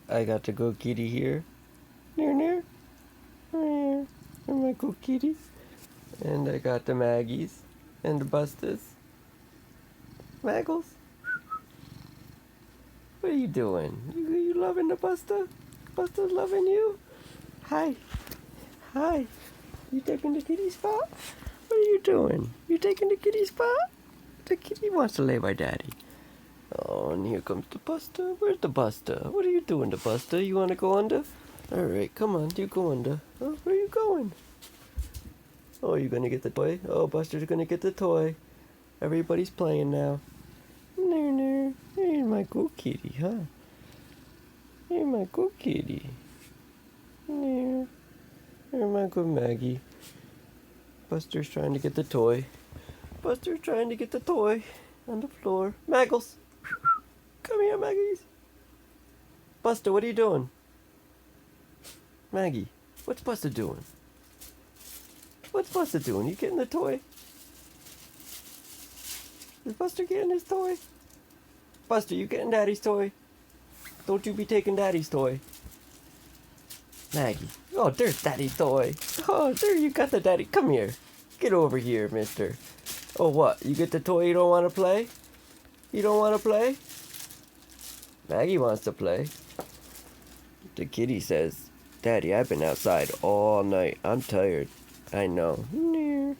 I got the good kitty here. Near, near. Near. My good kitty. And I got the Maggies and the Bustas. Maggles, what are you doing? You loving the Busta? Busta's loving you? Hi. Hi. You taking the kitty spot? What are you doing? You taking the kitty spot? The kitty wants to lay by daddy. Oh, and here comes the Busta. Where's the Busta? What are you doing, the Busta? You want to go under? All right, come on. You go under. Oh, where are you going? Oh, you're going to get the toy? Oh, Buster's going to get the toy. Everybody's playing now. No, no. You're my good kitty, huh? You're my good kitty. No. You're my good Maggie. Buster's trying to get the toy. Buster's trying to get the toy on the floor. Maggles! Come here, Maggies! Buster, what are you doing? Maggie, what's Buster doing? What's Buster doing? You getting the toy? Is Buster getting his toy? Buster, you getting Daddy's toy? Don't you be taking Daddy's toy. Maggie. Oh, there's Daddy's toy. Oh, there you got the Daddy. Come here. Get over here, mister. Oh, what? You get the toy you don't want to play? You don't want to play? Maggie wants to play. The kitty says, Daddy, I've been outside all night. I'm tired. I know. You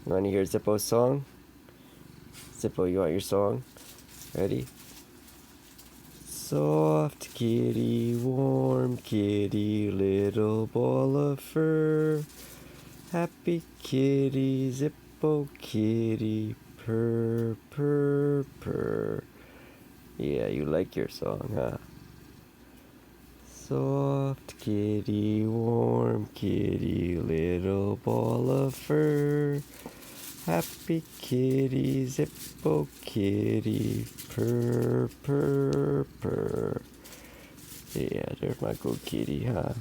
want to hear Zippo's song? Zippo, you want your song? Ready? Soft kitty, warm kitty, little ball of fur. Happy kitty, Zippo kitty, purr, purr, purr. Yeah, you like your song, huh? Soft kitty, warm kitty, little ball of fur. Happy kitty, Zippo kitty, purr, purr, purr. Yeah, there's my good kitty, huh?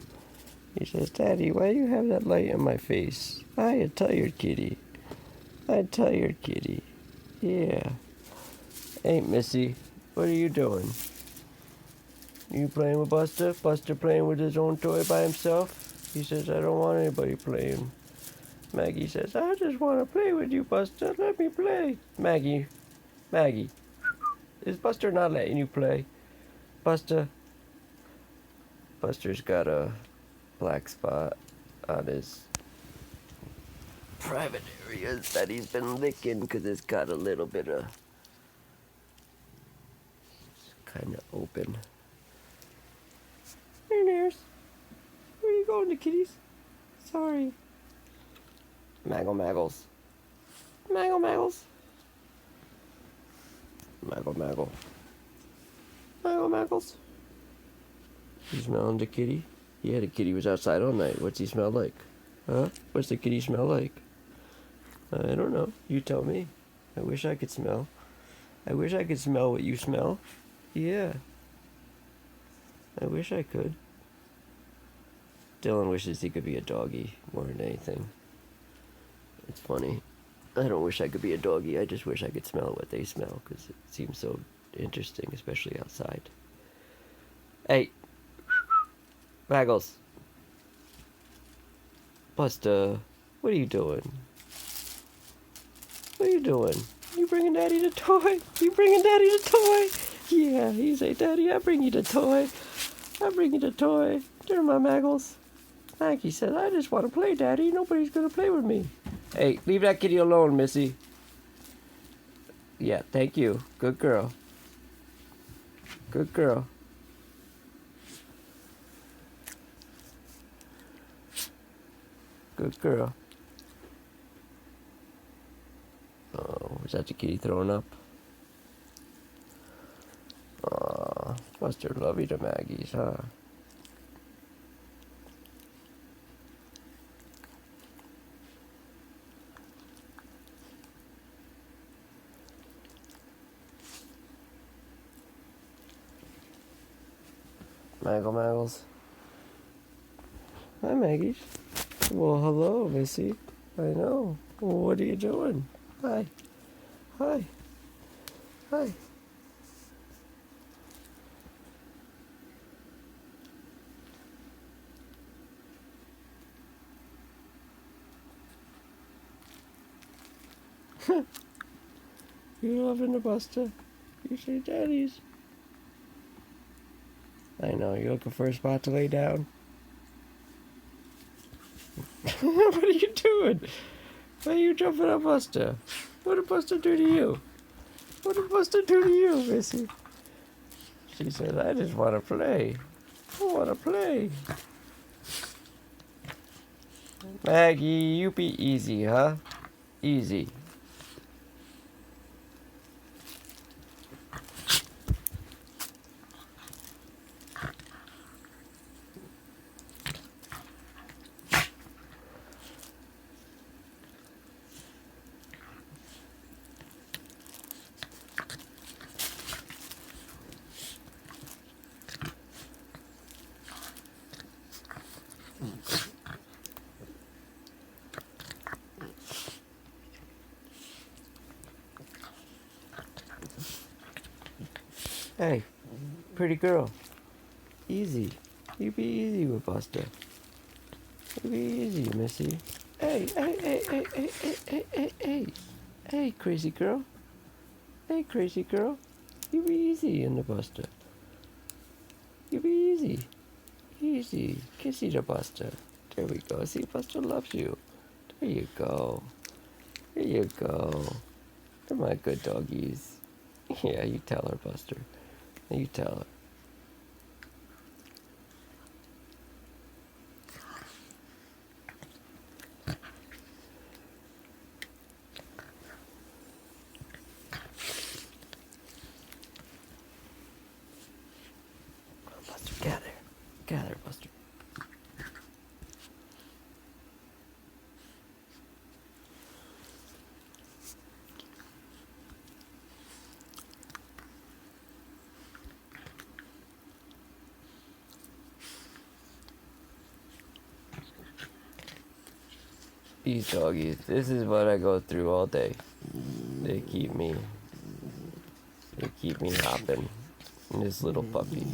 He says, Daddy, why do you have that light in my face? I'm tired, kitty. I'm tired, kitty. Yeah. Hey, Missy, what are you doing? You playing with Buster? Buster playing with his own toy by himself? He says, I don't want anybody playing. Maggie says, I just want to play with you, Buster. Let me play. Maggie, is Buster not letting you play? Buster's got a black spot on his private areas that he's been licking because it's got a little bit of kind of open. There's. Where are you going, the kitties? Sorry. Maggles. Maggles. Maggles. You smelling the kitty? Yeah, the kitty was outside all night. What's he smell like? Huh? What's the kitty smell like? I don't know. You tell me. I wish I could smell. I wish I could smell what you smell. Yeah. I wish I could. Dylan wishes he could be a doggy more than anything. It's funny. I don't wish I could be a doggy. I just wish I could smell what they smell because it seems so interesting, especially outside. Hey, Maggles. Buster, what are you doing? What are you doing? You bringing Daddy the toy? You bringing Daddy the toy? Yeah, you say, Daddy, I bring you the toy. I bring you the toy. There, my Maggles. Maggie says, I just want to play, Daddy. Nobody's going to play with me. Hey, leave that kitty alone, Missy. Yeah, thank you. Good girl. Good girl. Good girl. Oh, was that the kitty throwing up? Aw, Buster love you to Maggie's, huh? Maggles. Hi, Maggie. Well, hello, Missy. I know. Well, what are you doing? Hi. Hi. Hi. You loving the Buster? You say daddy's. I know, you're looking for a spot to lay down. What are you doing? Why are you jumping on Buster? What did Buster do to you? What did Buster do to you, Missy? She said, I just want to play. I want to play. Maggie, you be easy, huh? Easy. Hey, pretty girl. Easy. You be easy with Buster. You be easy, Missy. Hey, hey, hey, hey, hey, hey, hey, hey, hey. Hey, crazy girl. Hey, crazy girl. You be easy in the Buster. You be easy. Easy. Kissy the Buster. There we go. See, Buster loves you. There you go. There you go. They're my good doggies. Yeah, you tell her, Buster. You tell her. Buster, gather. Gather, Buster. These doggies, this is what I go through all day. They keep me hopping. And this little puppy.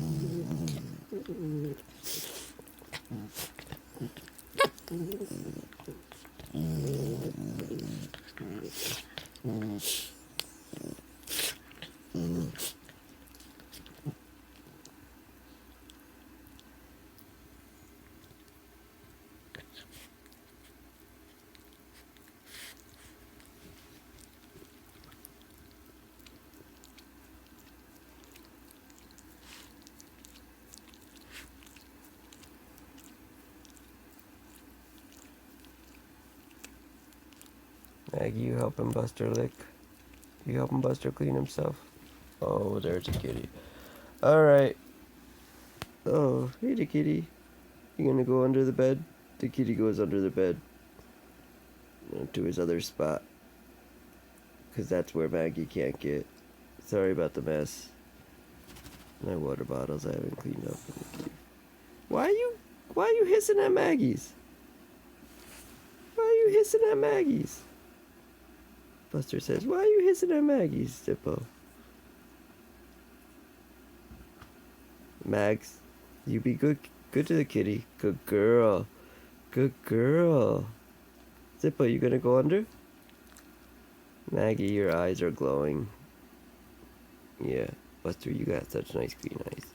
Maggie, you helping Buster lick? You helping Buster clean himself? Oh, there's a kitty. Alright. Oh, hey the kitty. You gonna go under the bed? The kitty goes under the bed. To his other spot. Because that's where Maggie can't get. Sorry about the mess. My water bottles I haven't cleaned up. Why are you hissing at Maggie's? Why are you hissing at Maggie's? Buster says, why are you hissing at Maggie's, Zippo? Mags, you be good to the kitty. Good girl. Good girl. Zippo, you gonna go under? Maggie, your eyes are glowing. Yeah, Buster, you got such nice green eyes.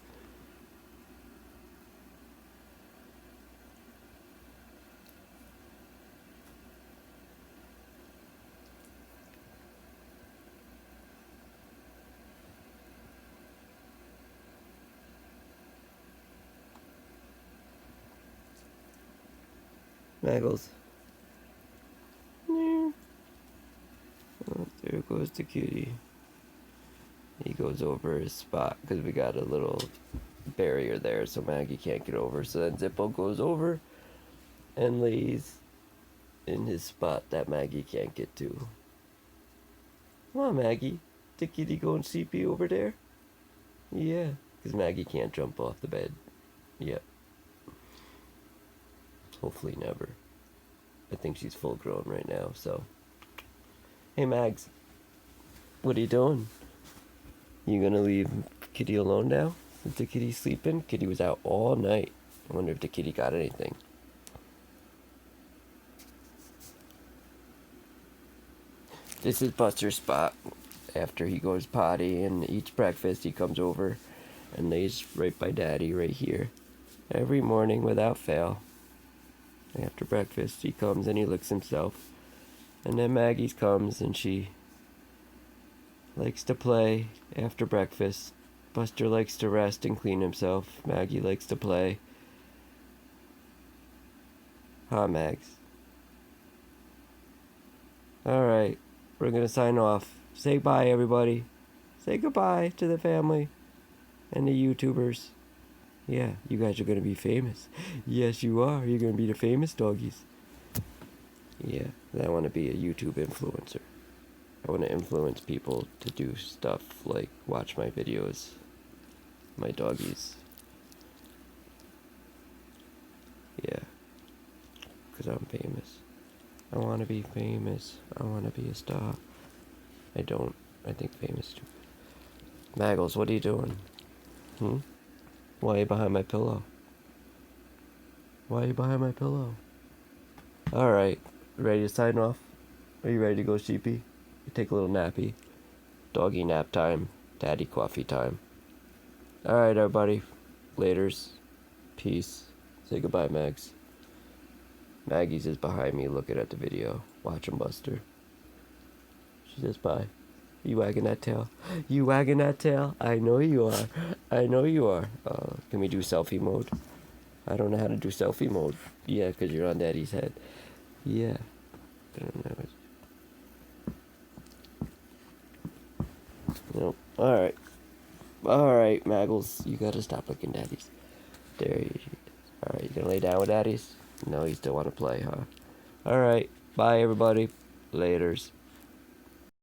Maggles. Oh, there goes the kitty. He goes over his spot because we got a little barrier there so Maggie can't get over. So then Zippo goes over and lays in his spot that Maggie can't get to. Come on, Maggie. The kitty going sleepy over there? Yeah, because Maggie can't jump off the bed. Yep. Hopefully never. I think she's full grown right now, so. Hey, Mags. What are you doing? You gonna leave Kitty alone now? Is the kitty sleeping? Kitty was out all night. I wonder if the kitty got anything. This is Buster's spot. After he goes potty and eats breakfast, he comes over and lays right by Daddy right here. Every morning without fail. After breakfast, he comes and he licks himself. And then Maggie's comes and she likes to play after breakfast. Buster likes to rest and clean himself. Maggie likes to play. Huh, Mags? Alright, we're gonna sign off. Say bye, everybody. Say goodbye to the family and the YouTubers. Yeah, you guys are gonna be famous. Yes, you are. You're gonna be the famous doggies. Yeah, I want to be a YouTube influencer. I want to influence people to do stuff like watch my videos, my doggies. Yeah, because I'm famous. I want to be famous. I want to be a star. I don't. I think famous too. Maggles, what are you doing? Why are you behind my pillow? Why are you behind my pillow? Alright, ready to sign off? Are you ready to go, sheepy? You take a little nappy. Doggy nap time. Daddy coffee time. Alright, everybody. Laters. Peace. Say goodbye, Mags. Maggie's is behind me looking at the video. Watching Buster. She says bye. You wagging that tail? You wagging that tail? I know you are. I know you are. Can we do selfie mode? I don't know how to do selfie mode. Yeah, because you're on Daddy's head. Yeah. I don't know. Nope. Alright. Alright, Maggles. You gotta stop looking Daddy's. There you go. Alright, you gonna lay down with Daddy's? No, you still wanna play, huh? Alright. Bye, everybody. Laters.